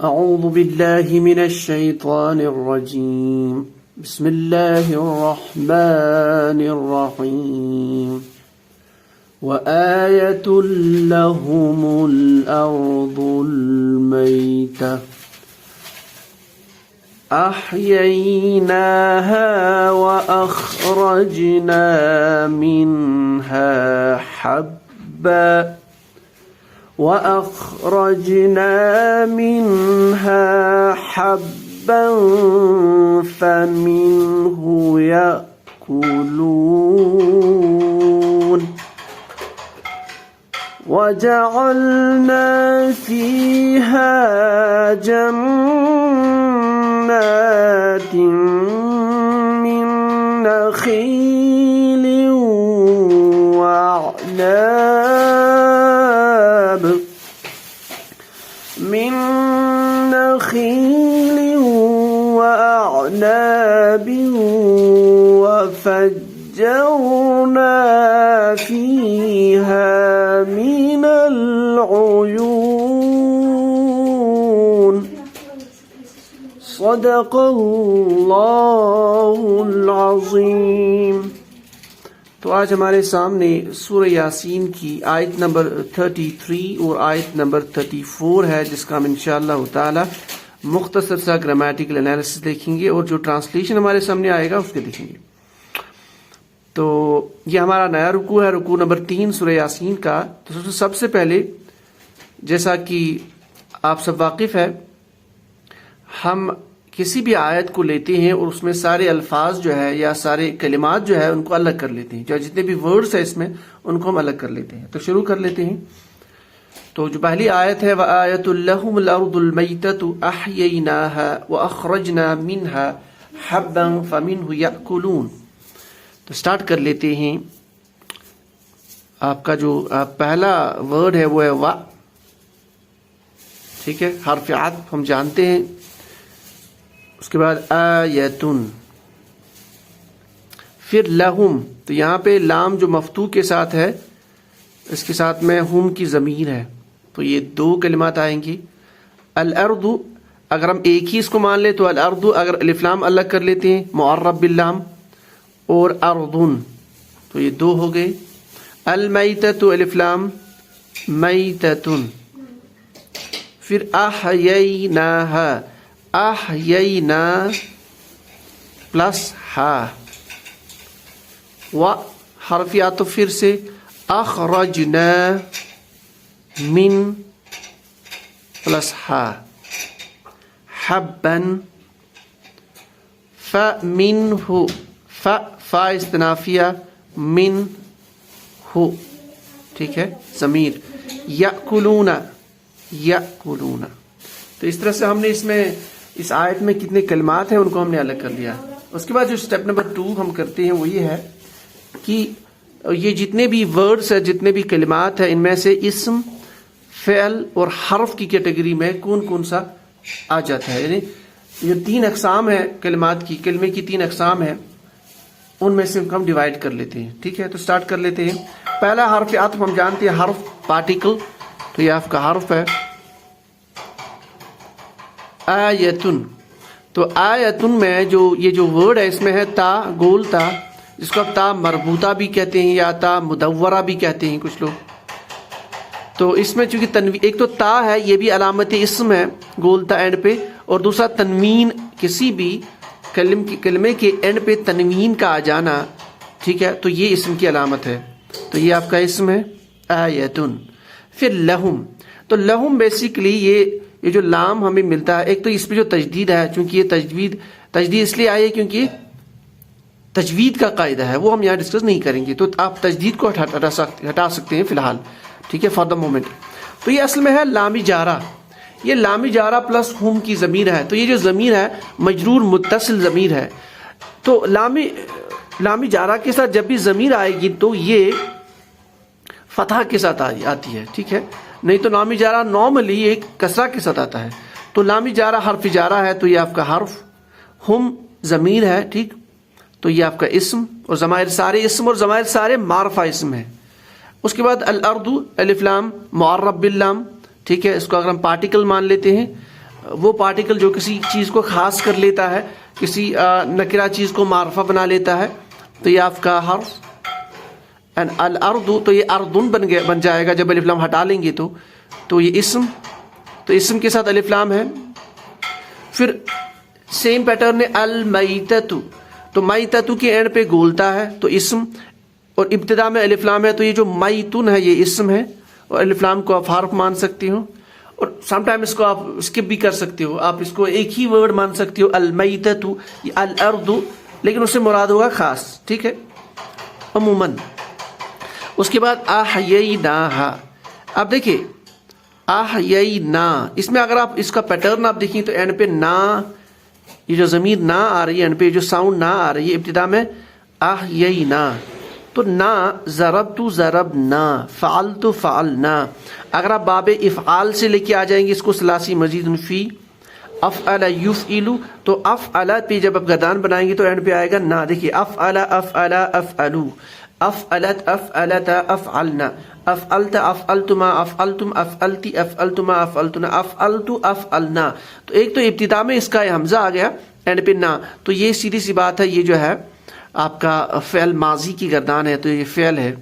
أعوذ بالله من الشيطان الرجيم بسم الله الرحمن الرحيم وآية لهم الأرض الميتة أحييناها وأخرجنا منها حبا فمنه يأكلون وجعلنا فيها جنات من نخيل وأعناب وفجرنا فيها من العيون صدق اللہ العظیم۔ تو آج ہمارے سامنے سورہ یاسین کی آیت نمبر 33 اور آیت نمبر 34 ہے، جس کا ہم انشاءاللہ تعالی مختصر سا گرامیٹیکل انالیسس دیکھیں گے اور جو ٹرانسلیشن ہمارے سامنے آئے گا اس کے دیکھیں گے۔ تو یہ ہمارا نیا رکوع ہے، رکوع نمبر 3 سورہ یاسین کا۔ تو سب سے پہلے جیسا کہ آپ سب واقف ہے، ہم کسی بھی آیت کو لیتے ہیں اور اس میں سارے الفاظ جو ہے یا سارے کلمات جو ہے ان کو الگ کر لیتے ہیں، جو جتنے بھی ورڈز ہیں اس میں ان کو ہم الگ کر لیتے ہیں۔ تو شروع کر لیتے ہیں۔ تو جو پہلی آیت ہے وَآیَةٌ لَهُمُ الْأَرْضُ الْمَيْتَةُ أَحْيَيْنَاهَا وَأَخْرَجْنَا مِنْهَا حَبًّا فَمِنْهُ يَأْكُلُونَ۔ تو سٹارٹ کر لیتے ہیں۔ آپ کا جو پہلا ورڈ ہے وہ ہے وا، ٹھیک ہے، حرف عطف ہم جانتے ہیں۔ اس کے بعد آیتن، پھر لہم، تو یہاں پہ لام جو مفتوح کے ساتھ ہے اس کے ساتھ میں ہم کی ضمیر ہے، تو یہ دو کلمات آئیں گی۔ الارض، اگر ہم ایک ہی اس کو مان لیں تو الارض، اگر الف لام الگ کر لیتے ہیں معرب باللام، اور ارضن تو یہ دو ہو گئے۔ المیتۃ الف لام میتۃن، پھر احییناہا، احیینا پلس ہا، و حرف عطف پھر سے اخرجنا من پلس ہا، حبا فمنہ، فا استنافیہ، من ہو، ٹھیک ہے، ضمیر، یأکلون، یأکلون۔ تو اس طرح سے ہم نے اس آیت میں کتنے کلمات ہیں ان کو ہم نے الگ کر لیا۔ اس کے بعد جو اسٹیپ نمبر 2 ہم کرتے ہیں وہ یہ ہے کہ یہ جتنے بھی ورڈز ہیں، جتنے بھی کلمات ہیں، ان میں سے اسم، فعل اور حرف کی کیٹیگری میں کون کون سا آ جاتا ہے، یعنی یہ 3 اقسام ہیں کلمات کی، کلمے کی 3 اقسام ہیں، ان میں سے ہم ڈیوائڈ کر لیتے ہیں، ٹھیک ہے۔ تو سٹارٹ کر لیتے ہیں۔ پہلا حرف عطف ہم جانتے ہیں، حرف پارٹیکل، تو یہ آپ کا حرف ہے آیتن۔ تو آیتن میں جو یہ جو ورڈ ہے اس میں ہے تا، گول تا، جس کو آپ تا مربوطہ بھی کہتے ہیں یا تا مدورہ بھی کہتے ہیں کچھ لوگ۔ تو اس میں چونکہ ایک تو تا ہے، یہ بھی علامت اسم ہے گول تا اینڈ پہ، اور دوسرا تنوین، کسی بھی کلمے کے اینڈ پہ تنوین کا آ جانا، ٹھیک ہے، تو یہ اسم کی علامت ہے۔ تو یہ آپ کا اسم ہے آیتن۔ پھر لہم، تو لہم بیسیکلی یہ جو لام ہمیں ملتا ہے، ایک تو اس پہ جو تجدید ہے، چونکہ یہ تجدید اس لیے آئی ہے کیونکہ تجوید کا قاعدہ ہے، وہ ہم یہاں ڈسکس نہیں کریں گے، تو آپ تجدید کو ہٹا سکتے ہیں فی الحال، ٹھیک ہے، فار دا مومنٹ۔ تو یہ اصل میں ہے لامی جارہ، یہ لامی جارہ پلس ہم کی ضمیر ہے۔ تو یہ جو ضمیر ہے مجرور متصل ضمیر ہے، تو لامی جارہ کے ساتھ جب بھی ضمیر آئے گی تو یہ فتح کے ساتھ آتی ہے، ٹھیک ہے، نہیں تو لامی جارہ نارملی ایک کسرہ کے ساتھ آتا ہے۔ تو لامی جارہ حرف جارہ ہے، تو یہ آپ کا حرف، ہم ضمیر ہے، ٹھیک، تو یہ آپ کا اسم، اور ضمائر سارے اسم اور ضمائر سارے معرفہ اسم ہے۔ اس کے بعد الارض الف لام معرب باللام، ٹھیک ہے، اس کو اگر ہم پارٹیکل مان لیتے ہیں، وہ پارٹیکل جو کسی چیز کو خاص کر لیتا ہے، کسی نکرہ چیز کو معرفہ بنا لیتا ہے، تو یہ آپ کا حرف. اینڈ الارض تو یہ اردن بن جائے گا جب الف لام ہٹا لیں گے تو یہ اسم، تو اسم کے ساتھ الف لام ہے. پھر سیم پیٹرن ہے المیتۃ، تو میتۃ کے اینڈ پہ گولتا ہے تو اسم، اور ابتدا میں الف لام ہے تو یہ جو میتن ہے یہ اسم ہے، اور الف لام کو آپ حرف مان سکتے ہو، اور سم ٹائم اس کو آپ اسکپ بھی کر سکتے ہو، آپ اس کو ایک ہی ورڈ مان سکتے ہو المیتۃ الارض، لیکن اس سے مراد ہوگا خاص. ٹھیک ہے عموماً. اس کے بعد احییناہا. اب دیکھیں احیینا، اس میں اگر آپ اس کا پیٹرن آپ دیکھیں تو اینڈ پہ نا، یہ جو ضمیر نا آ رہی ہے، اینڈ پہ جو ساؤنڈ نا آ رہی ہے ابتدا میں احیینا، تو نا ضربت ضربنا، فعلت فعلنا. اگر آپ باب افعال سے لے کے آ جائیں گے اس کو ثلاثی مزید فی افعل یفعل، تو افعل پہ جب آپ گردان بنائیں گے تو اینڈ پہ آئے گا نا. دیکھیے افعل افعل افعلو، افعلت افعلت افعلنا، افعلت افعلتما افعلتم افعلتی افعلتما افعلتنا افعلت افعلنا. تو ایک تو ابتدا میں اس کا حمزہ آ گیا اینڈ پہ نا، تو یہ سیدھی سی بات ہے، یہ جو ہے آپ کا فعل ماضی کی گردان ہے تو یہ فعل ہے.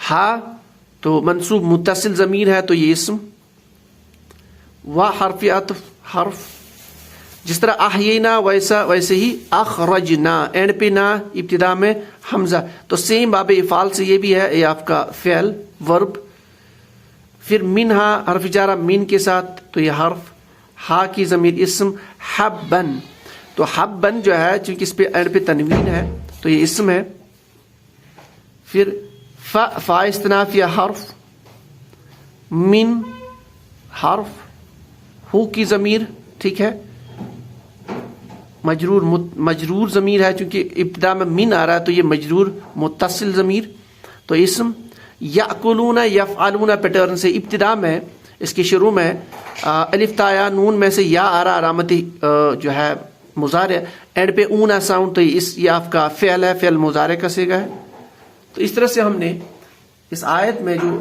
ہا تو منصوب متصل ضمیر ہے تو یہ اسم. و حرف عطف حرف، جس طرح احیینا ویسے ہی اخرجنا، اینڈ پہ نا ابتدا میں حمزہ، تو سیم باب افعال سے یہ بھی ہے، یہ آپ کا فعل ورب. پھر منہا حرف جارہ من کے ساتھ تو یہ حرف، ہا کی ضمیر اسم. حبن، تو حبن جو ہے چونکہ اس پہ اینڈ پہ تنوین ہے تو یہ اسم ہے. پھر فا استناف یا حرف، من حرف، ہو کی ضمیر، ٹھیک ہے مجرور ضمیر ہے چونکہ ابتدا میں من آ رہا ہے تو یہ مجرور متصل ضمیر تو اسم. یأکلون یفعلون پیٹرن سے ابتدا میں اس کے شروع میں الف تا یا نون میں سے یا آ رہا علامت جو ہے مضارع، اینڈ پہ اون ساؤنڈ، تو یہ آپ کا فعل ہے، فعل مضارع کا صیغہ ہے. تو اس طرح سے ہم نے اس آیت میں جو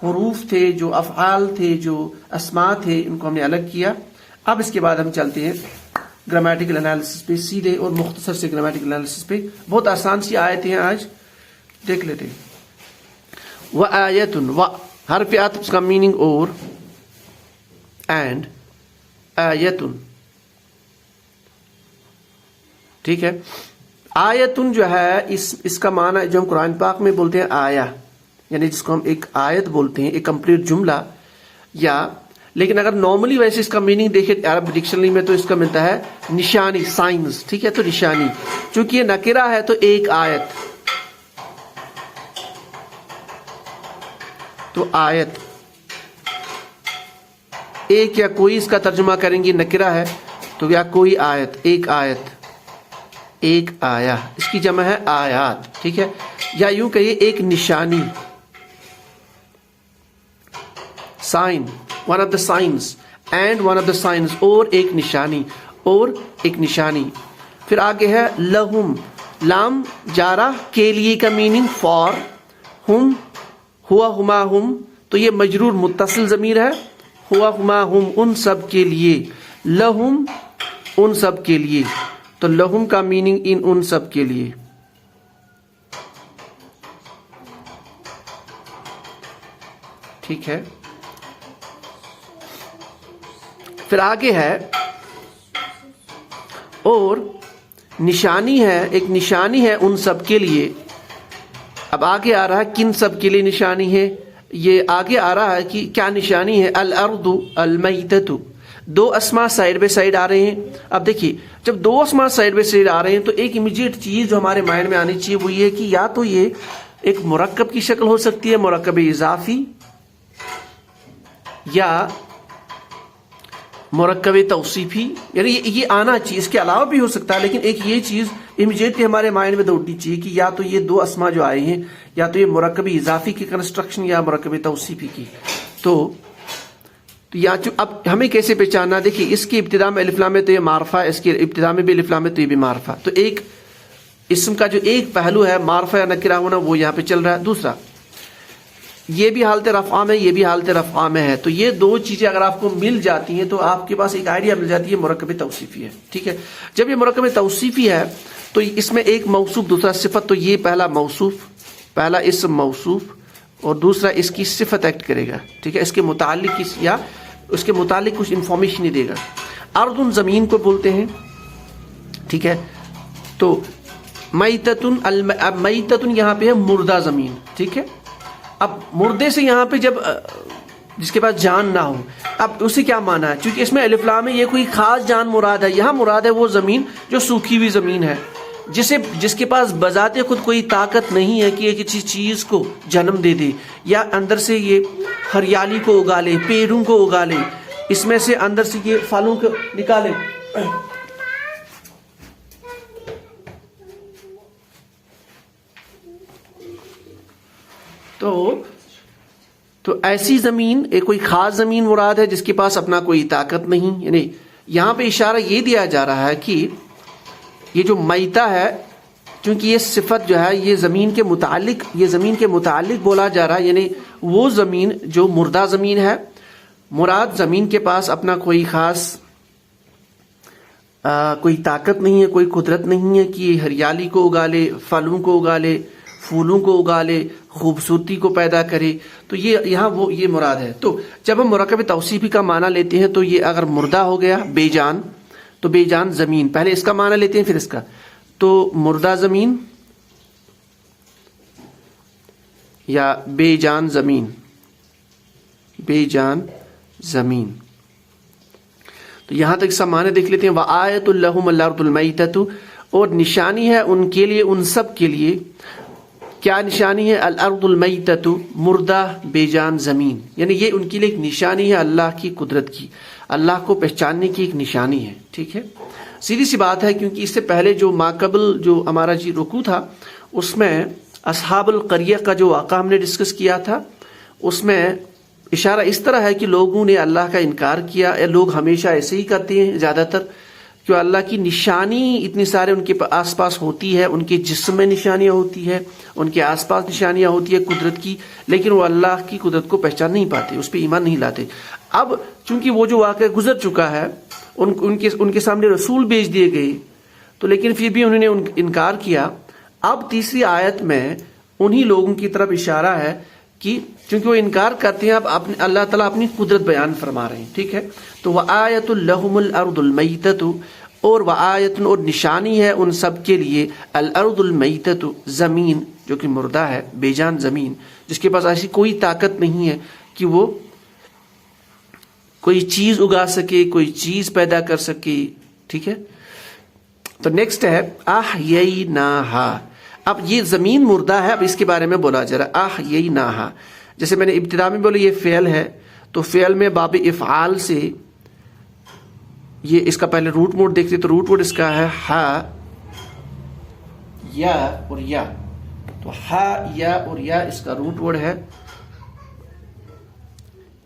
حروف تھے، جو افعال تھے، جو اسماء تھے، ان کو ہم نے الگ کیا. اب اس کے بعد ہم چلتے ہیں گرامیٹیکل انالیسس پہ، سیدھے اور مختصر سے گرامیٹیکل انالیسس پہ. بہت آسان سی آیتیں ہیں، آج دیکھ لیتے ہیں. وآیت، و حرف عطف کا میننگ اور، اینڈ آیت، ٹھیک ہے. آیتن جو ہے اس کا معنی جو ہم قرآن پاک میں بولتے ہیں آیا، یعنی جس کو ہم ایک آیت بولتے ہیں، ایک کمپلیٹ جملہ. یا لیکن اگر نارملی ویسے اس کا میننگ دیکھیں عرب ڈکشنری میں تو اس کا ملتا ہے نشانی، سائنس. ٹھیک ہے، تو نشانی چونکہ یہ نکرہ ہے تو ایک آیت، تو آیت ایک یا کوئی اس کا ترجمہ کریں گے، نکرہ ہے تو یا کوئی آیت، ایک آیت، ایک آیا، اس کی جمع ہے آیات. ٹھیک ہے، یا یوں کہیے ایک نشانی، sign, one of the signs, and one of the signs, اور ایک نشانی، اور ایک نشانی. پھر آگے ہے لہم، لام جارہ کے لیے کا میننگ فار، ہم ہوا ہما ہم، تو یہ مجرور متصل ضمیر ہے، ہوا ہما ہم ان سب کے لیے، لہم ان سب کے لیے، تو لہم کا میننگ ان سب کے لیے. ٹھیک ہے، پھر آگے ہے اور نشانی ہے، ایک نشانی ہے ان سب کے لیے. اب آگے آ رہا ہے کن سب کے لیے نشانی ہے، یہ آگے آ رہا ہے کہ کیا نشانی ہے. الارض المیتۃ، دو اسما سائڈ بائی سائڈ آ رہے ہیں. اب دیکھیے جب دو اسما سائڈ بائی سائڈ آ رہے ہیں تو ایک امیجیٹ چیز جو ہمارے مائنڈ میں آنی چاہیے وہ یہ کہ یا تو یہ ایک مرکب کی شکل ہو سکتی ہے، مرکب اضافی، یا مرکب توصیفی، یعنی یہ آنا چاہیے. اس کے علاوہ بھی ہو سکتا ہے لیکن ایک یہ چیز امیجیٹلی ہمارے مائنڈ میں دوڑنی چاہیے کہ یا تو یہ دو اسما جو آئے ہیں یا تو یہ مرکب اضافی کی کنسٹرکشن یا مرکب توصیفی کی. تو یا اب ہمیں کیسے پہچاننا، دیکھیے اس کی ابتدا میں الف لام ہے تو یہ معرفہ، اس کی ابتدا میں بھی الف لام ہے تو یہ بھی معرفہ. تو ایک اسم کا جو ایک پہلو ہے معرفہ یا نکرہ ہونا وہ یہاں پہ چل رہا ہے. دوسرا یہ بھی حالت رفع میں، یہ بھی حالت رفع میں ہے. تو یہ دو چیزیں اگر آپ کو مل جاتی ہیں تو آپ کے پاس ایک آئیڈیا مل جاتی ہے مرکب توصیفی ہے. ٹھیک ہے، جب یہ مرکب توصیفی ہے تو اس میں ایک موصوف دوسرا صفت، تو یہ پہلا موصوف، پہلا اسم موصوف اور دوسرا اس کی صفت ایکٹ کرے گا. ٹھیک ہے، اس کے متعلق یا اس کے متعلق کچھ انفارمیشن ہی دے گا. ارض زمین کو بولتے ہیں. ٹھیک ہے، تو میتتن، اب میتتن یہاں پہ ہے مردہ زمین. ٹھیک ہے، اب مردے سے یہاں پہ جب جس کے پاس جان نہ ہو، اب اسے کیا مانا ہے؟ چونکہ اس میں الف لام ہے، یہ کوئی خاص جان مراد ہے. یہاں مراد ہے وہ زمین جو سوکھی ہوئی زمین ہے، جس کے پاس بذات خود کوئی طاقت نہیں ہے کہ ایک چیز کو جنم دے دے یا اندر سے یہ ہریالی کو اگا لے، پیڑوں کو اگا لے، اس میں سے اندر سے یہ پھلوں کو نکالے. تو ایسی زمین ایک کوئی خاص زمین مراد ہے جس کے پاس اپنا کوئی طاقت نہیں. یعنی یہاں پہ اشارہ یہ دیا جا رہا ہے کہ یہ جو میتہ ہے، چونکہ یہ صفت جو ہے یہ زمین کے متعلق بولا جا رہا ہے، یعنی وہ زمین جو مردہ زمین ہے، مراد زمین کے پاس اپنا کوئی خاص کوئی طاقت نہیں ہے، کوئی قدرت نہیں ہے کہ ہریالی کو اگا لے، پھلوں کو اگا لے، پھولوں کو اگا لے، خوبصورتی کو پیدا کرے. تو یہاں یہ مراد ہے. تو جب ہم مرکب توصیفی کا معنی لیتے ہیں تو یہ اگر مردہ ہو گیا، بے جان، تو بے جان زمین، پہلے اس کا معنی لیتے ہیں پھر اس کا. تو مردہ زمین یا بے جان زمین، بے جان زمین. تو یہاں تک اس کا معنی دیکھ لیتے ہیں. وآیۃ لہم الارض المیتۃ، اور نشانی ہے ان کے لیے، ان سب کے لیے. کیا نشانی ہے؟ الارض المیتۃ، مردہ بے جان زمین. یعنی یہ ان کے لیے ایک نشانی ہے اللہ کی قدرت کی، اللہ کو پہچاننے کی ایک نشانی ہے. ٹھیک ہے، سیدھی سی بات ہے، کیونکہ اس سے پہلے جو ماقبل جو ہمارا رکوع تھا اس میں اصحاب القریہ کا جو واقعہ ہم نے ڈسکس کیا تھا، اس میں اشارہ اس طرح ہے کہ لوگوں نے اللہ کا انکار کیا. لوگ ہمیشہ ایسے ہی کرتے ہیں زیادہ تر، کہ اللہ کی نشانی اتنی سارے ان کے آس پاس ہوتی ہے، ان کے جسم میں نشانیاں ہوتی ہے، ان کے آس پاس نشانیاں ہوتی ہے قدرت کی، لیکن وہ اللہ کی قدرت کو پہچان نہیں پاتے، اس پہ ایمان نہیں لاتے. اب چونکہ وہ جو واقعہ گزر چکا ہے، ان کے سامنے رسول بھیج دیے گئے، تو لیکن پھر بھی انہوں نے انکار کیا. اب تیسری آیت میں انہی لوگوں کی طرف اشارہ ہے کہ چونکہ وہ انکار کرتے ہیں، اب اللہ تعالیٰ اپنی قدرت بیان فرما رہے ہیں. ٹھیک ہے، تو وآیۃ لہم الارض المیتۃ، اور وآیۃ، اور نشانی ہے ان سب کے لیے، الارض المیتۃ، زمین جو کہ مردہ ہے، بے جان زمین، جس کے پاس ایسی کوئی طاقت نہیں ہے کہ وہ کوئی چیز اگا سکے، کوئی چیز پیدا کر سکے. ٹھیک ہے، تو نیکسٹ ہے احییناہا. اب یہ زمین مردہ ہے، اب اس کے بارے میں بولا جا رہا ہے احییناہا. جیسے میں نے ابتدا میں بولا یہ فعل ہے، تو فعل میں باب افعال سے یہ اس کا پہلے روٹ موڈ دیکھتے تو روٹ موڈ اس کا ہے ہا یا اور یا. تو ہا یا اور یا اس کا روٹ ورڈ ہے.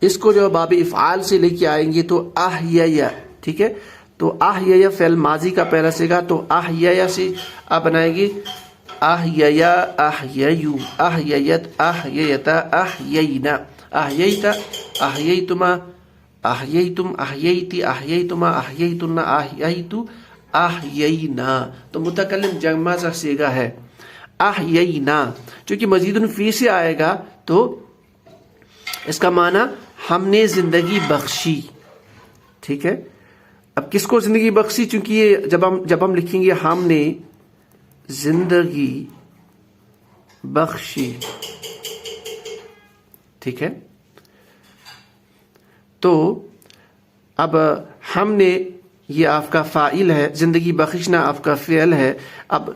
اس کو جو باب افعال سے لے کے آئیں گے تو احیا. ٹھیک ہے، تو احیا فعل ماضی کا پہلا سیگا، تو احیا سے آپ بنائیں گے احیا، احییو، احییت، احییتا، احیینا، احییتا، احییتما، احییتم، احییتی، احییتما، احییتن، احییتو، احیینا. تو متکلم جمع کا صیغہ ہے احیینا. چونکہ مزید فی سے آئے گا تو اس کا معنی ہم نے زندگی بخشی. ٹھیک ہے، اب کس کو زندگی بخشی؟ چونکہ یہ جب ہم لکھیں گے ہم نے زندگی بخشی. ٹھیک ہے، تو اب ہم نے یہ آپ کا فاعل ہے، زندگی بخشنا آپ کا فعل ہے. اب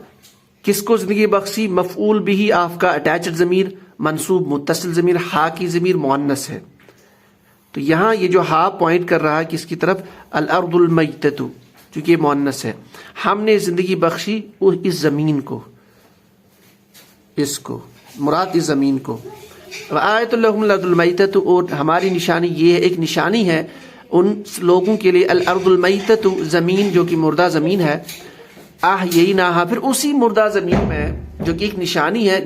کس کو زندگی بخشی؟ مفعول بھی آپ کا اٹیچڈ ضمیر، منصوب متصل ضمیر، ہا کی ضمیر مؤنث ہے. تو یہاں یہ جو ہا پوائنٹ کر رہا ہے کس کی طرف؟ الارض المیتۃ، چونکہ یہ مؤنث ہے. ہم نے زندگی بخشی اس زمین کو، اس کو مراد اس زمین کو. آیت لہم الارض المیتۃ، اور ہماری نشانی یہ ہے، ایک نشانی ہے ان لوگوں کے لیے، الارض المیتۃ، زمین جو کہ مردہ زمین ہے. احییناہا، پھر اسی مردہ زمین میں جو کہ ایک نشانی ہے،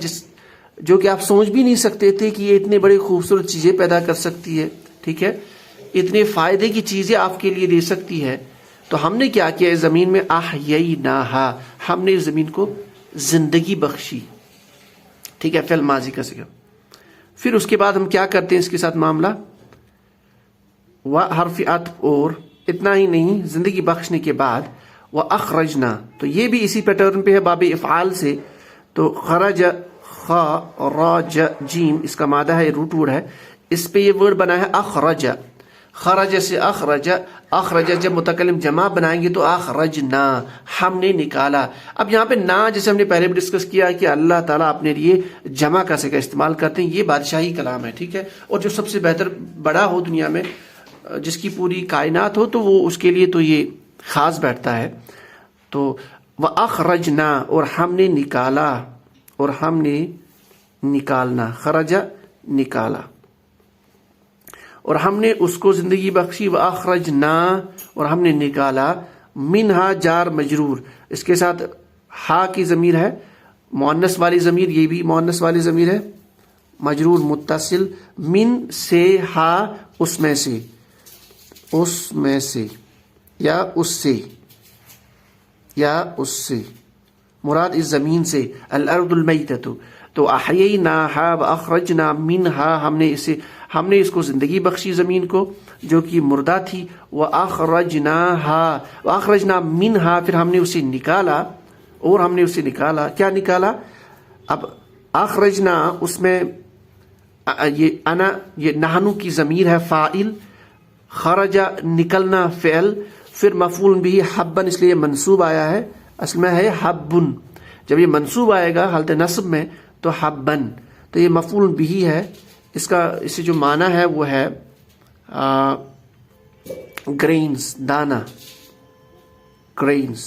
جو کہ آپ سوچ بھی نہیں سکتے تھے کہ یہ اتنے بڑے خوبصورت چیزیں پیدا کر سکتی ہے، ٹھیک ہے، اتنے فائدے کی چیزیں آپ کے لیے دے سکتی ہے. تو ہم نے کیا کیا اس زمین میں؟ احییناہا، ہم نے اس زمین کو زندگی بخشی، ٹھیک ہے، فعل ماضی کا صیغہ. پھر اس کے بعد ہم کیا کرتے ہیں اس کے ساتھ معاملہ؟ حرف عطف، اور اتنا ہی نہیں، زندگی بخشنے کے بعد وَأَخْرَجْنَا، تو یہ بھی اسی پیٹرن پہ ہے باب افعال سے. تو خرج، خا را ج جیم، اس کا مادہ ہے، روٹ ورڈ ہے، اس پہ یہ ورڈ بنا ہے اخرج. خرج سے اخرج، اخرج جب متکلم جمع بنائیں گے تو اخرجنا، ہم نے نکالا. اب یہاں پہ نا، جیسے ہم نے پہلے بھی ڈسکس کیا کہ اللہ تعالیٰ اپنے لیے جمع کا صیغہ استعمال کرتے ہیں، یہ بادشاہی کلام ہے، ٹھیک ہے. اور جو سب سے بہتر بڑا ہو دنیا میں، جس کی پوری کائنات ہو، تو وہ اس کے لیے تو یہ خاص بیٹھتا ہے. تو وَأَخْرَجْنَا، اور ہم نے نکالا، اور ہم نے نکالنا، خرجا نکالا، اور ہم نے اس کو زندگی بخشی. وَأَخْرَجْنَا، اور ہم نے نکالا، منہا جار مجرور، اس کے ساتھ ہا کی ضمیر ہے، مؤنث والی ضمیر، یہ بھی مؤنث والی ضمیر ہے، مجرور متصل، من سے ہا، اس میں سے، اس میں سے، یا اس سے، یا اس سے، مراد اس زمین سے، الارض المیتۃ. تو احییناہا واخرجنا منہا، ہم نے اس کو زندگی بخشی زمین کو جو کہ مردہ تھی. واخرجناہا، واخرجنا منہا، پھر ہم نے اسے نکالا، اور ہم نے اسے نکالا. کیا نکالا؟ اب اخرجنا، اس میں یہ انا، یہ نحنو کی ضمیر ہے، فاعل، خرج نکلنا فعل، پھر مفعول بھی حبن، اس لیے منصوب آیا ہے، اصل میں ہے حبن. جب یہ منصوب آئے گا حالت نصب میں تو حبن، تو یہ مفعول بھی ہے. اس سے جو معنی ہے وہ ہے گرینز، دانا، گرینز.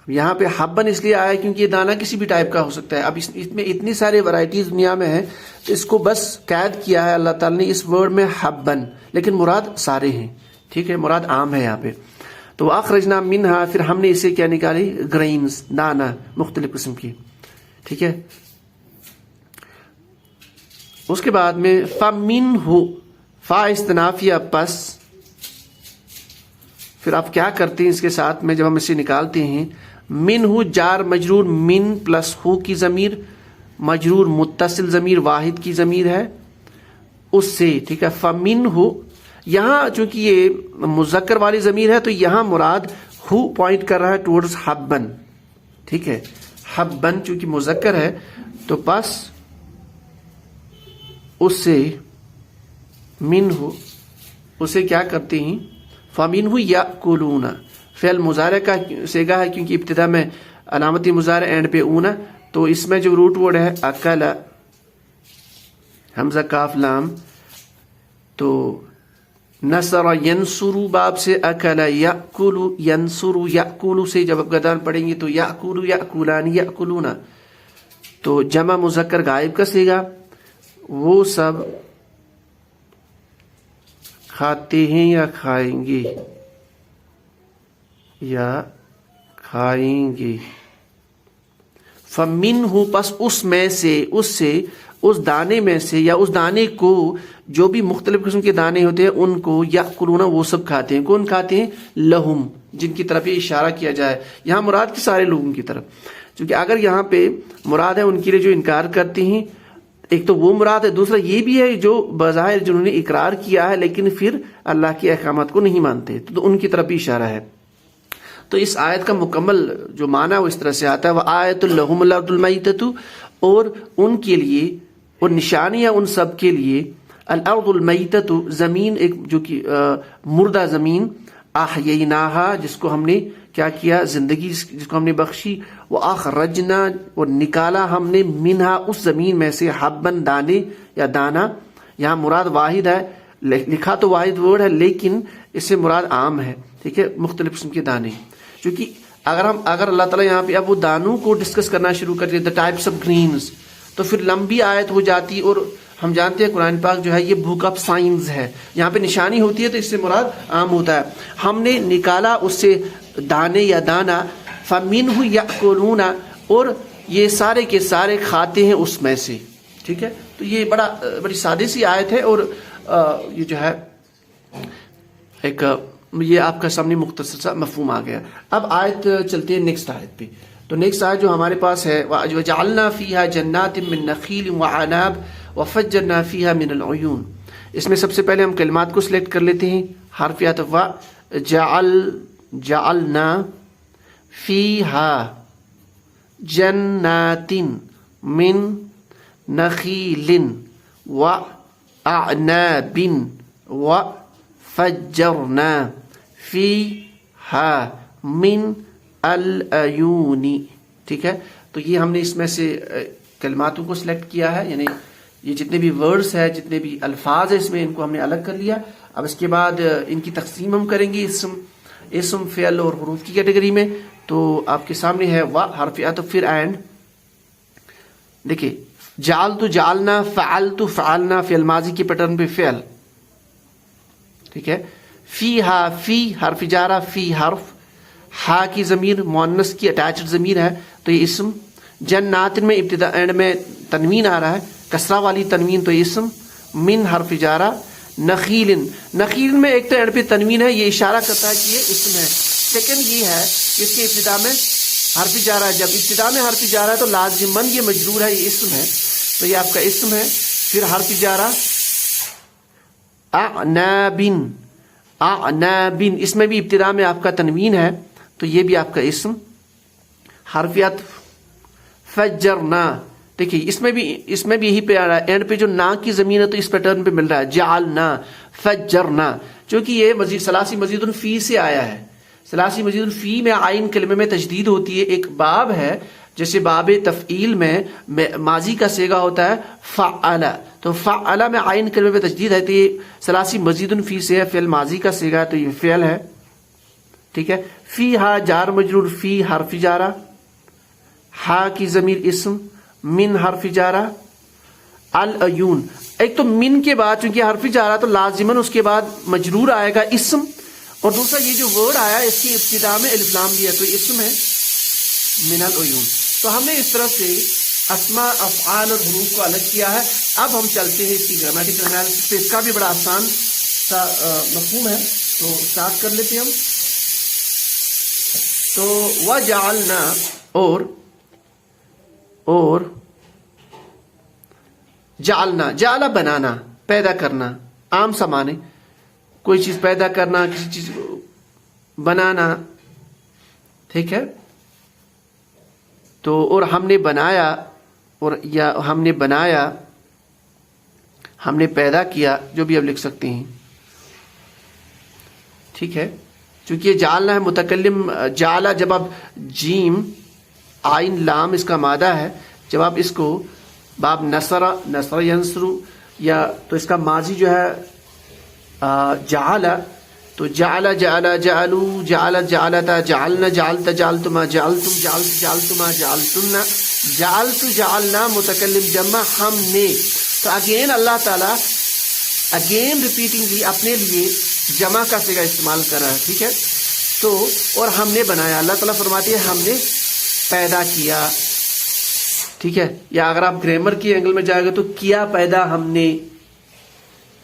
یہاں پہ حبن اس لیے آیا کیونکہ یہ دانا کسی بھی ٹائپ کا ہو سکتا ہے. اب اس میں اتنی سارے ورائٹیز دنیا میں ہیں، تو اس کو بس قید کیا ہے اللہ تعالیٰ نے اس ورڈ میں حبن، لیکن مراد سارے ہیں، ٹھیک ہے، مراد عام ہے یہاں پہ. تو اخرجنا منہا، پھر ہم نے اسے کیا نکالی؟ گرینز، دانا مختلف قسم کی، ٹھیک ہے. اس کے بعد میں فَمِنْهُ، فا استنافیہ، پس. پھر آپ کیا کرتے ہیں اس کے ساتھ میں جب ہم اسے نکالتے ہیں؟ منہ جار مجرور، من پلس ہو کی ضمیر، مجرور متصل ضمیر، واحد کی ضمیر ہے، اس سے، ٹھیک ہے. فَمِنْهُ، یہاں چونکہ یہ مذکر والی ضمیر ہے تو یہاں مراد ہو پوائنٹ کر رہا ہے ٹورڈز حبن، ٹھیک ہے. حبن چونکہ مذکر ہے تو پس اس سے منہ، اسے کیا کرتے ہیں؟ فَمِنْهُ يَأْكُلُونَ، فعل مضارع کا صیغہ ہے کیونکہ ابتدا میں علامت مضارع اینڈ پہ اونا، تو اس میں جو روٹ ورڈ ہے اکل، حمزہ کاف لام، تو نصر ینصر باب سے، اکل یأکل ینصر یأکل سے جب آپ گدان پڑھیں گے تو یأکل یأکلان یأکلون، تو جمع مذکر غائب کا صیغہ، وہ سب کھاتے ہیں یا کھائیں گے، یا کھائیں گے. فَمِنْهُ، پس اس میں سے، اس دانے میں سے، یا اس دانے کو، جو بھی مختلف قسم کے دانے ہوتے ہیں ان کو، یأکلون، وہ سب کھاتے ہیں. کون کھاتے ہیں؟ لہم، جن کی طرف یہ اشارہ کیا جائے. یہاں مراد کی سارے لوگوں کی طرف، کیونکہ اگر یہاں پہ مراد ہے ان کے لیے جو انکار کرتے ہیں، ایک تو وہ مراد ہے، دوسرا یہ بھی ہے جو بظاہر جنہوں نے اقرار کیا ہے لیکن پھر اللہ کے احکامات کو نہیں مانتے، تو ان کی طرف بھی اشارہ ہے. تو اس آیت کا مکمل جو معنی وہ اس طرح سے آتا ہے، وَآیَةٌ لَهُمُ الْأَرْضُ الْمَيْتَةُ، اور ان کے لیے، اور نشانیاں ان سب کے لیے، الْأَرْضُ الْمَيْتَةُ، زمین ایک جو کہ مردہ زمین، احییناہا، جس کو ہم نے کیا کیا؟ زندگی، جس کو ہم نے بخشی. وَأَخْرَجْنَا، اور نکالا ہم نے، منہا، اس زمین میں سے، حبن، دانے یا دانا. یہاں مراد واحد ہے، لکھا تو واحد ورڈ ہے لیکن اس سے مراد عام ہے، ٹھیک ہے، مختلف قسم کے دانے. کیونکہ اگر اللہ تعالیٰ یہاں پہ اب وہ دانوں کو ڈسکس کرنا شروع کر دیا، دا ٹائپس آف گرینز، تو پھر لمبی آیت ہو جاتی. اور ہم جانتے ہیں قرآن پاک جو ہے یہ بک آف سائنز ہے، یہاں پہ نشانی ہوتی ہے تو اس سے مراد عام ہوتا ہے. ہم نے نکالا اس سے دانے یا دانا. فَمِنْهُ يَأْكُلُونَ، اور یہ سارے کے سارے کھاتے ہیں اس میں سے. ٹھیک ہے, تو یہ بڑی سادی سی آیت ہے, اور یہ جو ہے ایک یہ آپ کا سامنے مختصر سا مفہوم آ گیا. اب آیت چلتے ہیں نیکسٹ آیت پہ. تو نیکسٹ آیت جو ہمارے پاس ہے وَجَعَلْنَا فِيهَا جَنَّاتٍ مِّن نَخِيلٍ وَعَنَابٍ وَفَجَّرْنَا فِيهَا مِنَ الْعُيُونِ. اس میں سب سے پہلے ہم کلمات کو سلیکٹ کر لیتے ہیں. حرف عطف جعلنا فِيهَا جَنَّاتٍ مِّن نَخِيلٍ وَأَعْنَابٍ وَفَجَّرْنَا فِيهَا مِنَ العیونی. ٹھیک ہے, تو یہ ہم نے اس میں سے کلماتوں کو سلیکٹ کیا ہے, یعنی یہ جتنے بھی ورڈز ہیں, جتنے بھی الفاظ ہیں اس میں, ان کو ہم نے الگ کر لیا. اب اس کے بعد ان کی تقسیم ہم کریں گے اسم فعل اور حروف کی کیٹیگری میں. تو آپ کے سامنے ہے وا حرف عطف پھر اینڈ. دیکھیں جعلت جعلنا فعلت فعلنا فعل ماضی کے پیٹرن پہ فعل. ٹھیک ہے, فیہا فی حرف جارہ فی حرف, ہا کی ضمیر مؤنث کی اٹیچڈ ضمیر ہے تو یہ اسم. جنات میں ابتدا اینڈ میں تنوین آ رہا ہے, کسرہ والی تنوین, تو یہ اسم. من حرف جارہ نخیل, نخیل میں ایک تو اینڈ پہ تنوین ہے, یہ اشارہ کرتا ہے کہ یہ اسم ہے. سیکنڈ یہ ہے کہ اس کے ابتدا میں حرف جارہ ہے, جب ابتدا میں حرف جارہ ہے تو لازماً یہ مجرور ہے, یہ اسم ہے, تو یہ آپ کا اسم ہے. پھر حرف جارہ اعنابن, اعنابن اس میں بھی ابتدا میں آپ کا تنوین ہے تو یہ بھی آپ کا اسم. حرف عطف فجرنا, دیکھیے اس میں بھی یہی پہ آ رہا ہے, اینڈ پہ جو نا کی زمین ہے تو اس پیٹرن پہ مل رہا ہے جعلنا فجرنا, چونکہ یہ مزید ثلاثی مزید فی سے آیا ہے. ثلاثی مزید فی میں عین کلمے میں تجدید ہوتی ہے. ایک باب ہے جیسے باب تفعیل میں ماضی کا صیغہ ہوتا ہے فعل, تو فعل میں عین کلمے میں تجدید ہے, تو یہ ثلاثی مزید فی سے ہے, فعل ماضی کا صیغہ ہے تو یہ فعل ہے. ٹھیک ہے, فی ہا جار مجرور, فی حرف جارہ, ہا کی ضمیر اسم, من حرف جارہ, العیون. ایک تو من کے بعد چونکہ حرف جارہ تو لازماً اس کے بعد مجرور آئے گا اسم, اور دوسرا یہ جو ورڈ آیا اس کی ابتدا میں الف لام بھی ہے تو اسم ہے من العیون. تو ہم نے اس طرح سے اسماء افعال اور حروف کو الگ کیا ہے. اب ہم چلتے ہیں اس کی گرامیٹیکل انالیسس پہ. اس کا بھی بڑا آسان سا مفہوم ہے, تو اسٹارٹ کر لیتے ہیں ہم. تو وَجَعَلْنَا اور جعلنا, جعلہ بنانا, پیدا کرنا, عام سا معنی کوئی چیز پیدا کرنا, کسی چیز کو بنانا. ٹھیک ہے, تو اور ہم نے بنایا, اور یا ہم نے بنایا, ہم نے پیدا کیا, جو بھی آپ لکھ سکتے ہیں. ٹھیک ہے, چونکہ یہ جعلنا ہے متکلم, جعلہ جب آپ جیم آئین لام اس کا مادہ ہے, جب آپ اس کو باب نصر ینصرو یا تو اس کا ماضی جو ہے جعل, تو جعل جعل جعلو جعل جعلتا جعلنا جعلت جعلتما جعلتم جعلت جعلتما جعلتن جعلت جعلنا متکلم جمع ہم نے. تو اگین اللہ تعالیٰ اگین ریپیٹنگلی اپنے لیے جمع کا صیغہ استعمال کر رہا ہے. ٹھیک ہے, تو اور ہم نے بنایا, اللہ تعالیٰ فرماتے ہیں ہم نے پیدا کیا. ٹھیک ہے, یا اگر آپ گرامر کی اینگل میں جائے گا تو کیا پیدا ہم نے,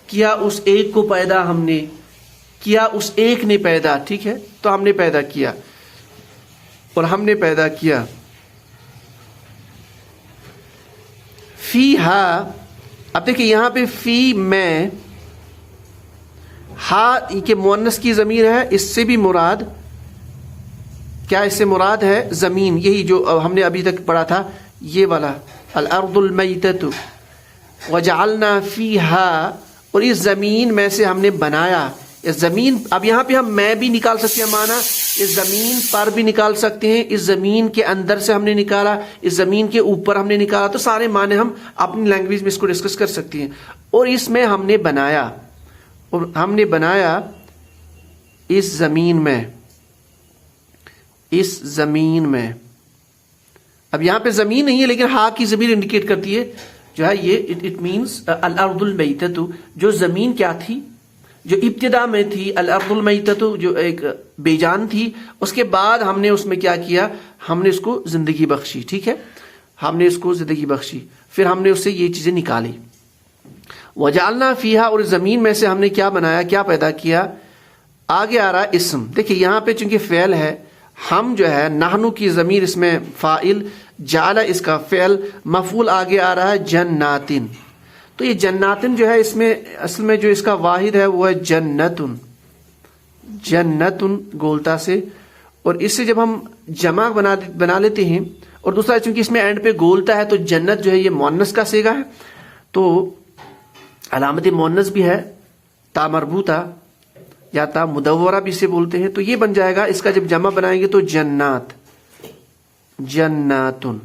کیا اس ایک کو پیدا ہم نے, کیا اس ایک نے پیدا. ٹھیک ہے, تو ہم نے پیدا کیا اور ہم نے پیدا کیا. فی ہا, اب دیکھیں یہاں پہ فی میں ہا کہ مؤنث کی ضمیر ہے, اس سے بھی مراد کیا, اس سے مراد ہے زمین, یہی جو ہم نے ابھی تک پڑھا تھا یہ والا الارض المیتۃ وجعلنا فیہا, اور اس زمین میں سے ہم نے بنایا. اس زمین, اب یہاں پہ ہم میں بھی نکال سکتے ہیں معنی, اس زمین پر بھی نکال سکتے ہیں, اس زمین کے اندر سے ہم نے نکالا, اس زمین کے اوپر ہم نے نکالا, تو سارے معنی ہم اپنی لینگویج میں اس کو ڈسکس کر سکتے ہیں. اور اس میں ہم نے بنایا, اور ہم نے بنایا اس زمین میں, اس زمین میں. اب یہاں پہ زمین نہیں ہے لیکن ہا کی ضمیر انڈیکیٹ کرتی ہے جو ہے یہ اٹ مینس الارض المیتۃ, جو زمین کیا تھی, جو ابتدا میں تھی, الارض المیتۃ جو ایک بے جان تھی, اس کے بعد ہم نے اس میں کیا کیا, ہم نے اس کو زندگی بخشی. ٹھیک ہے, ہم نے اس کو زندگی بخشی، پھر ہم نے اس سے یہ چیزیں نکالی. وجعلنا فیہا، اور زمین میں سے ہم نے کیا بنایا، کیا پیدا کیا. آگے آ رہا ہے اسم. دیکھیں یہاں پہ چونکہ فعل ہے، ہم جو ہے نحنو کی ضمیر اس میں فاعل، جعل اس کا فعل، مفعول آگے آ رہا ہے جناتن. تو یہ جناتن جو ہے اس میں اصل میں جو اس کا واحد ہے وہ ہے جنتن. جنتن گولتا سے، اور اس سے جب ہم جمع بنا لیتے ہیں، اور دوسرا چونکہ اس میں اینڈ پہ گولتا ہے تو جنت جو ہے یہ مؤنث کا صیغہ ہے، تو علامت مؤنث بھی ہے تا مربوطہ یا تا مدورہ بھی اسے بولتے ہیں. تو یہ بن جائے گا، اس کا جب جمع بنائیں گے تو جنات، جناتن.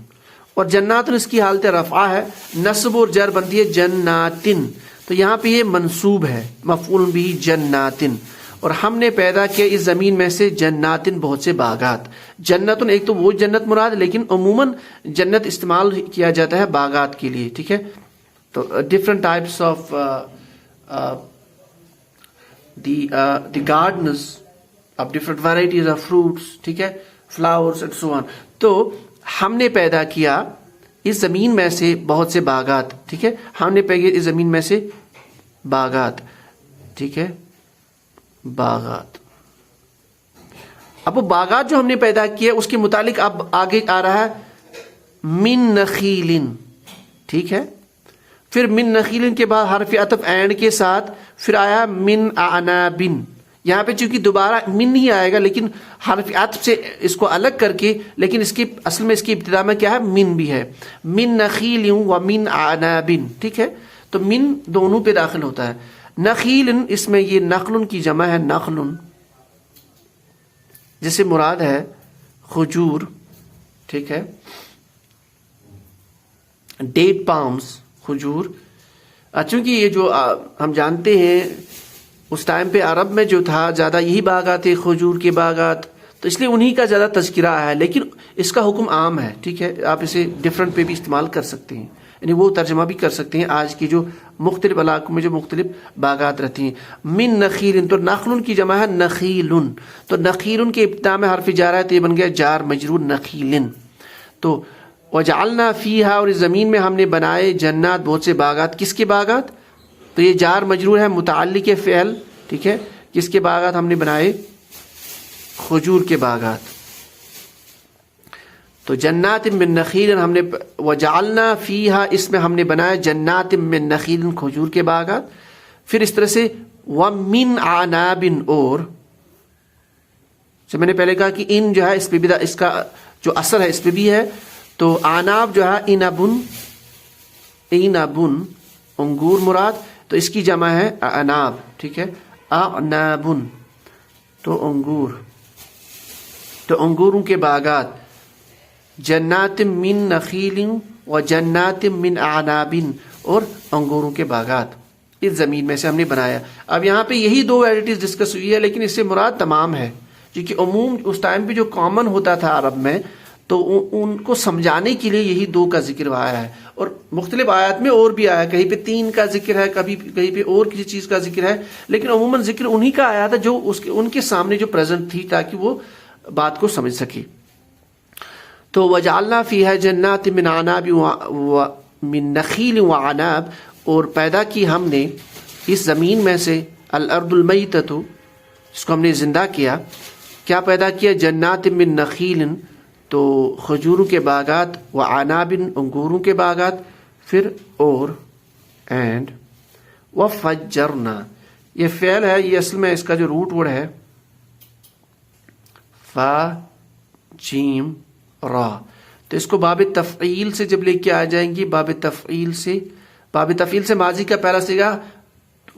اور جناتن اس کی حالت رفعہ ہے، نصب اور جر بنتی ہے جناتن. تو یہاں پہ یہ منصوب ہے، مفعول بھی جناتن. اور ہم نے پیدا کیا اس زمین میں سے جناتن، بہت سے باغات. جنتن ایک تو وہ جنت مراد، لیکن عموماً جنت استعمال کیا جاتا ہے باغات کے لیے. ٹھیک ہے، تو different types of the gardens of different varieties of fruits، ٹھیک ہے، flowers and so on. تو ہم نے پیدا کیا اس زمین میں سے بہت سے باغات. ٹھیک ہے، ہم نے پیدا کیا اس زمین میں سے باغات. ٹھیک ہے، باغات. اب وہ باغات جو ہم نے پیدا کیا اس کے متعلق اب آگے آ رہا ہے من نخیل. ٹھیک ہے، پھر من نخیل کے بعد حرف عطف اینڈ کے ساتھ پھر آیا من اعناب. یہاں پہ چونکہ دوبارہ من نہیں آئے گا، لیکن حرف عطف سے اس کو الگ کر کے، لیکن اس کی اصل میں اس کی ابتدا میں کیا ہے، من بھی ہے. من نخیل و من اعناب. ٹھیک ہے، تو من دونوں پہ داخل ہوتا ہے. نخیل اس میں یہ نخل کی جمع ہے، نخل جس سے مراد ہے کھجور. ٹھیک ہے، ڈیٹ پامس، کھجور. چونکہ یہ جو ہم جانتے ہیں اس ٹائم پہ عرب میں جو تھا زیادہ یہی باغات تھے، کھجور کے باغات، تو اس لیے انہی کا زیادہ تذکرہ ہے. لیکن اس کا حکم عام ہے. ٹھیک ہے، آپ اسے ڈفرنٹ پہ بھی استعمال کر سکتے ہیں، یعنی وہ ترجمہ بھی کر سکتے ہیں آج کی جو مختلف علاقوں میں جو مختلف باغات رہتی ہیں. من نخیل، تو نخل کی جمع ہے نخیل. تو نخیل کے ابتدا میں حرف جار ہے تو یہ بن گیا جار مجرور نخیل. تو وجعلنا فیہا، اور اس زمین میں ہم نے بنائے جنات، بہت سے باغات. کس کے باغات؟ تو یہ جار مجرور ہے، متعلق فعل. ٹھیک ہے، کس کے باغات ہم نے بنائے؟ کھجور کے باغات. تو جنات من نخیل ہم نے، وجعلنا فیہا اس میں ہم نے بنایا جنات من نخیل، کھجور کے باغات. پھر اس طرح سے ومن اعناب، اور جو میں نے پہلے کہا کہ ان جو ہے اس پہ بھی اس کا جو اثر ہے اس پہ بھی ہے. تو آناب جو ہے انبن، انبن انگور مراد، تو اس کی جمع ہے اناب. ٹھیک ہے، اعنابن تو انگور، تو انگوروں کے باغات. جنات من نخیل و جنات من اعناب، اور انگوروں کے باغات اس زمین میں سے ہم نے بنایا. اب یہاں پہ یہی دو ویرائٹیز ڈسکس ہوئی ہے، لیکن اس سے مراد تمام ہے، کیونکہ عموم اس ٹائم پہ جو کامن ہوتا تھا عرب میں، تو ان کو سمجھانے کے لیے یہی دو کا ذکر آیا ہے. اور مختلف آیات میں اور بھی آیا، کہیں پہ 3 کا ذکر ہے، کہیں پہ اور کسی چیز کا ذکر ہے، لیکن عموماً ذکر انہی کا آیا تھا جو ان کے سامنے جو پریزنٹ تھی، تاکہ وہ بات کو سمجھ سکے. تو وجعلنا فیہا جنات من اعناب و من نخیل و اعناب، اور پیدا کی ہم نے اس زمین میں سے الارض المیتۃ، جس کو ہم نے زندہ کیا. کیا پیدا کیا؟ جنات من نخیل، تو کھجوروں کے باغات، و اعناب انگوروں کے باغات، پھر اور اینڈ وفجرنا. یہ فعل ہے، یہ اصل میں اس کا جو روٹ ورڈ ہے فا جیم را، تو اس کو باب تفعیل سے جب لے کے آ جائیں گی، باب تفعیل سے ماضی کا پہلا صیغہ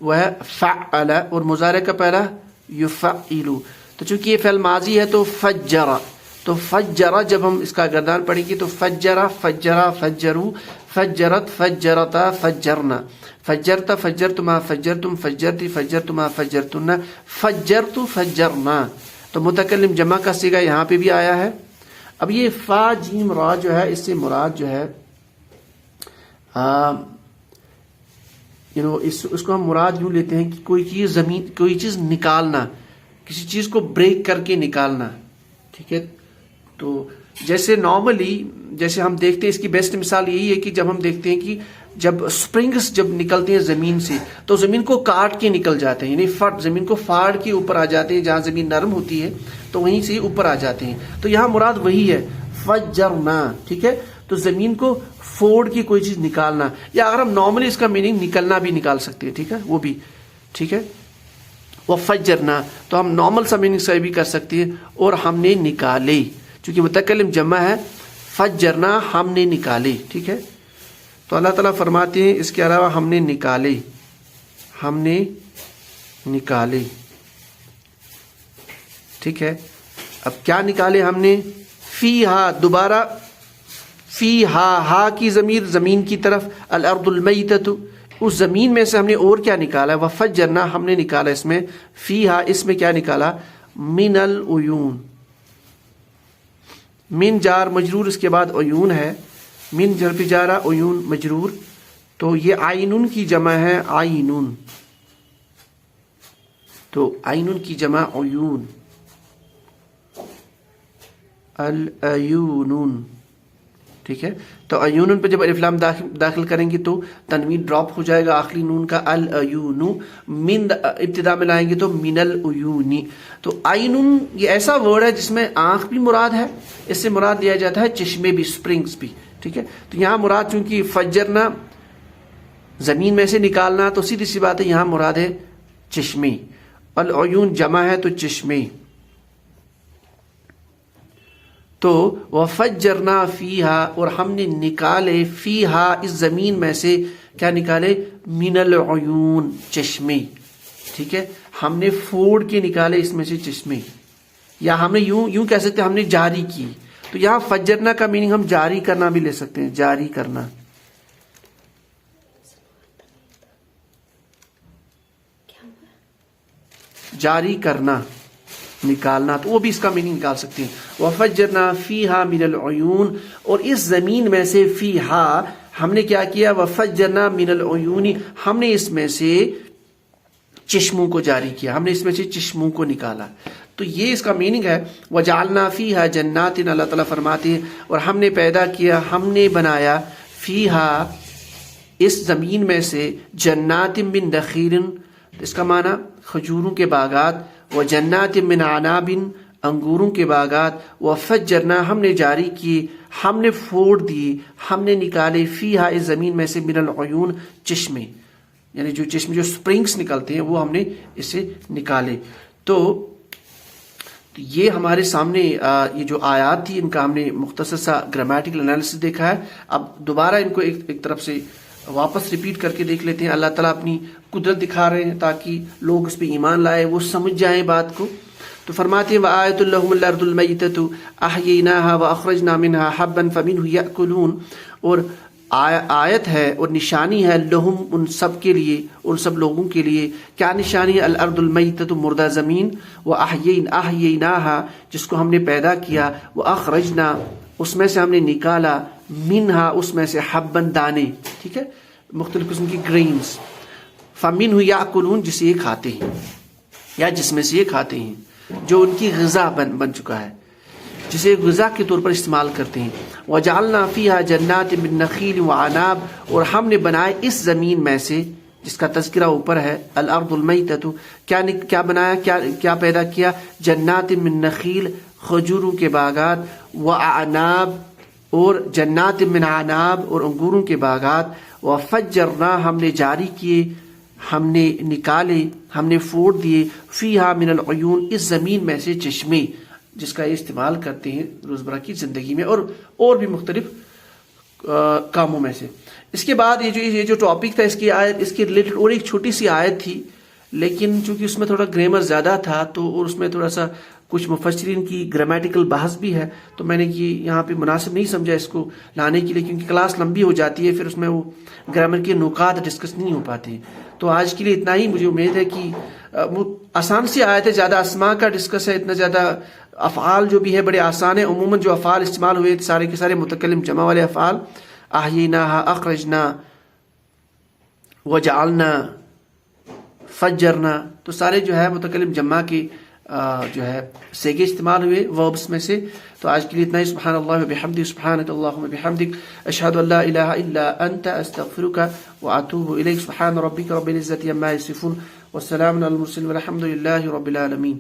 وہ ہے فعل، اور مضارع کا پہلا یفعل. تو چونکہ یہ فعل ماضی ہے تو فجر، تو فجرہ جب ہم اس کا گردان پڑھیں گے تو فجرہ، فجرہ، فجرو، فجرت، فجرتا، فجرنا، فجرتا، فجرتما، فجرتم، فجرتی، فجرتما، فجرتن، فجرت، فجرنا. تو متکلم جمع کا صیغہ یہاں پہ بھی آیا ہے. اب یہ فا جیم را جو ہے، اس سے مراد جو ہے اس کو ہم مراد یوں لیتے ہیں کہ کوئی چیز نکالنا، کسی چیز کو بریک کر کے نکالنا. ٹھیک ہے، تو جیسے نارملی جیسے ہم دیکھتے ہیں، اس کی بیسٹ مثال یہی ہے کہ جب ہم دیکھتے ہیں کہ جب سپرنگز جب نکلتے ہیں زمین سے تو زمین کو کاٹ کے نکل جاتے ہیں، یعنی زمین کو پھاڑ کے اوپر آ جاتے ہیں، جہاں زمین نرم ہوتی ہے تو وہیں سے اوپر آ جاتے ہیں. تو یہاں مراد وہی ہے فجرنا، ٹھیک ہے. تو زمین کو پھوڑ کے کوئی چیز نکالنا، یا اگر ہم نارملی اس کا میننگ نکلنا بھی نکال سکتے ہیں، ٹھیک ہے، وہ بھی ٹھیک ہے. وہ فجرنا تو ہم نارمل سا میننگ سے بھی کر سکتے ہیں، اور ہم نے نکالے، چونکہ متکلم جمع ہے، فجرنا ہم نے نکالے، ٹھیک ہے. تو اللہ تعالیٰ فرماتے ہیں اس کے علاوہ ہم نے نکالے، ہم نے نکالے، ٹھیک ہے. اب کیا نکالے ہم نے؟ فی ہا، دوبارہ فی ہا، ہا کی ضمیر زمین کی طرف، الارض المیتۃ، اس زمین میں سے ہم نے اور کیا نکالا؟ وفجرنا، ہم نے نکالا اس میں، فی ہا، اس میں کیا نکالا؟ من العیون، من جار مجرور، اس کے بعد عیون ہے، من جر پہ جارا، عیون مجرور، تو یہ عینن کی جمع ہے، عینن، تو عینن کی جمع عیون، العیون، ٹھیک ہے. تو عیون پہ جب الف لام داخل کریں گے تو تنوین ڈراپ ہو جائے گا آخری نون کا، العیون. من ابتدا میں لائیں گے تو من العیون. تو عینن یہ ایسا ورڈ ہے جس میں آنکھ بھی مراد ہے، اس سے مراد لیا جاتا ہے چشمے بھی، سپرنگز بھی، ٹھیک ہے. تو یہاں مراد چونکہ فجرنا زمین میں سے نکالنا، تو سیدھی سی بات ہے یہاں مراد ہے چشمے. العیون جمع ہے تو چشمے. تو وفجرنا فیہا، اور ہم نے نکالے، فیہا اس زمین میں سے کیا نکالے؟ من العیون، چشمے، ٹھیک ہے. ہم نے پھوڑ کے نکالے اس میں سے چشمے، یا ہم نے یوں کہہ سکتے ہیں ہم نے جاری کی. تو یہاں فجرنا کا میننگ ہم جاری کرنا بھی لے سکتے ہیں، جاری کرنا، جاری کرنا، نکالنا، تو وہ بھی اس کا میننگ نکال سکتے ہیں. وفجرنا فیہا من العیون، اور اس زمین میں سے فیہا ہم نے کیا کیا؟ وفجرنا من العیون، ہم نے اس میں سے چشموں کو جاری کیا، ہم نے اس میں سے چشموں کو نکالا. تو یہ اس کا میننگ ہے. وجعلنا فیہا جنات، اللہ تعالیٰ فرماتے ہیں اور ہم نے پیدا کیا، ہم نے بنایا، فیہا اس زمین میں سے، جنات من نخیل، اس کا معنی کھجوروں کے باغات، وجنات من عناب، انگوروں کے باغات، وفجرنا ہم نے جاری کیے، ہم نے پھوڑ دیے، ہم نے نکالے، فیہا اس زمین میں سے، من العیون چشمے، یعنی جو چشمے جو سپرنگز نکلتے ہیں وہ ہم نے اس سے نکالے. تو یہ ہمارے سامنے یہ جو آیات تھی ان کا ہم نے مختصر سا گرامیٹیکل انالیسس دیکھا ہے. اب دوبارہ ان کو ایک طرف سے واپس ریپیٹ کر کے دیکھ لیتے ہیں. اللہ تعالیٰ اپنی قدرت دکھا رہے ہیں تاکہ لوگ اس پہ ایمان لائے، وہ سمجھ جائیں بات کو. تو فرماتے ہیں وَآیَةٌ لَهُمُ الْأَرْضُ الْمَيْتَةُ أَحْيَيْنَاهَا وَأَخْرَجْنَا مِنْهَا حَبًّا فَمِنْهُ يَأْكُلُونَ، اور آیت ہے اور نشانی ہے لہم ان سب کے لیے، ان سب لوگوں کے لیے. کیا نشانی ہے؟ الارض المیتۃ، مردہ زمین، احییناها جس کو ہم نے پیدا کیا، واخرجنا اس میں سے ہم نے نکالا، منہا اس میں سے، حبن دانے، ٹھیک ہے، مختلف قسم کی گرینز، فمنہ یاکلون جسے یہ کھاتے ہیں، یا جس میں سے یہ کھاتے ہیں، جو ان کی غذا بن چکا ہے، جسے غذا کے طور پر استعمال کرتے ہیں. وجعلنا فیہا جنات من نخیل وعناب، اور ہم نے بنائے اس زمین میں سے جس کا تذکرہ اوپر ہے، الارض المیتۃ، کیا بنایا، کیا پیدا کیا؟ جنات من نخیل، کھجوروں کے باغات، وعناب اور جنات من عناب اور انگوروں کے باغات، وفجرنا ہم نے جاری کیے، ہم نے نکالے، ہم نے پھوڑ دیے، فیہا من العیون اس زمین میں سے چشمے، جس کا یہ استعمال کرتے ہیں روزمرہ کی زندگی میں اور بھی مختلف کاموں میں سے. اس کے بعد یہ جو ٹاپک تھا، اس کی آیت، اس کی ریلیٹڈ اور ایک چھوٹی سی آیت تھی، لیکن چونکہ اس میں تھوڑا گرامر زیادہ تھا تو اور اس میں تھوڑا سا کچھ مفسرین کی گرامیٹیکل بحث بھی ہے، تو میں نے یہ یہاں پہ مناسب نہیں سمجھا اس کو لانے کے لیے، کیونکہ کلاس لمبی ہو جاتی ہے، پھر اس میں وہ گرامر کے نکات ڈسکس نہیں ہو پاتے. تو آج کے لیے اتنا ہی. مجھے امید ہے کہ آسان سی آیت ہے، زیادہ اسماء کا ڈسکس ہے، اتنا زیادہ افعال جو بھی ہے بڑے آسان ہیں. عموماً جو افعال استعمال ہوئے سارے کے سارے متکلم جمع والے افعال، احییناہا، اخرجنا، وجعلنا، فجرنا، تو سارے جو ہے متکلم جمع کے جو ہے سیگے استعمال ہوئے وربس میں سے. تو آج کے لیے اتنا ہی. سبحان اللہ و بحمدہ سبحانک اللہم بحمدک اشہد ان لا الہ الا انت استغفرک واتوب الیک. سبحان ربک رب العزة عما یصفون والسلام علی المرسلین والحمد للہ رب العالمین.